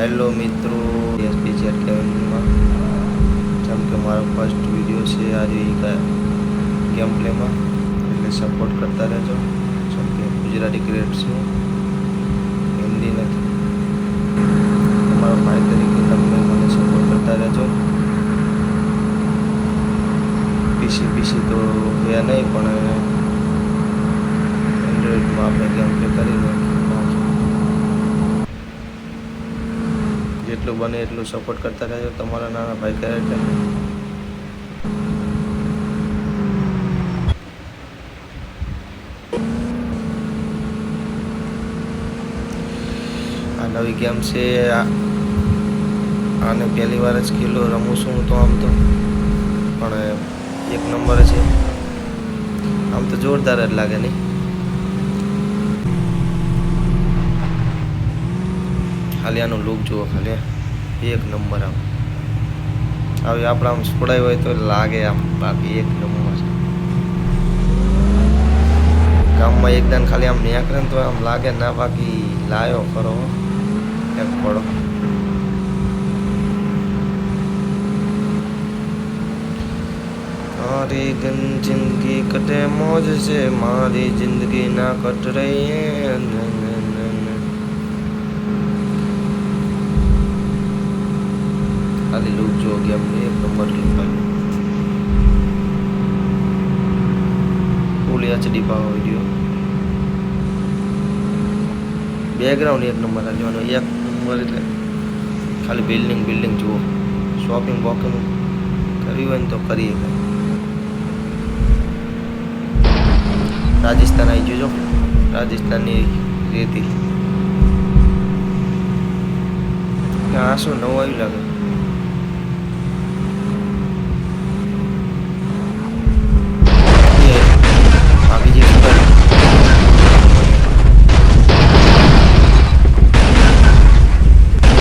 Hello મિત્રો, SP chat કેવનમાં જેમ કે મારો ફર્સ્ટ વિડીયો છે આજે ગેમ પ્લેમાં, એટલે સપોર્ટ કરતા રહેજો. જેમ કે ગુજરાતી ક્રિએટ છું, હિન્દી નથી. તમારા ભાઈ તરીકે તમે મને સપોર્ટ કરતા રહેજો. પીસી તો ગયા નહીં, પણ એન્ડ્રોઈડમાં આપણે ગેમ પ્લે કરીને જેટલું બને એટલું સપોર્ટ કરતા રહેજો તમારા નાના ભાઈ તરીકે. આ નવી ગેમ છે, આને પહેલી વાર જ ખેલો રમું છું તો આમ તો, પણ એક નંબર છે. આમ તો જોરદાર જ લાગે નહીં? ખાલી આનું લુક જુઓ, ખાલી એક નંબર. આમ હવે આપણે આમ છોડાય હોય તો લાગે આમ, બાકી એક નંબર છે. ગામમાં એકદમ ખાલી આમ નીકળે ને તો આમ લાગે ના, બાકી લાયો ખરો એક પડો. મારી જિંદગી કટે મોજ છે, મારી જિંદગી ના કટ રહી. ખાલી લુક જો ગેમ એક નંબર ફૂલ એચડી પાવો વિડીયો. બેકગ્રાઉન્ડ એક નંબર આજવાનો, એક નંબર. એટલે ખાલી બિલ્ડિંગ જુઓ. શોપિંગ વોપિંગ કરવી હોય ને તો કરીએ. રાજસ્થાન આવી જજો, રાજસ્થાનની રેતી. આ શું નવું આવ્યું લાગે?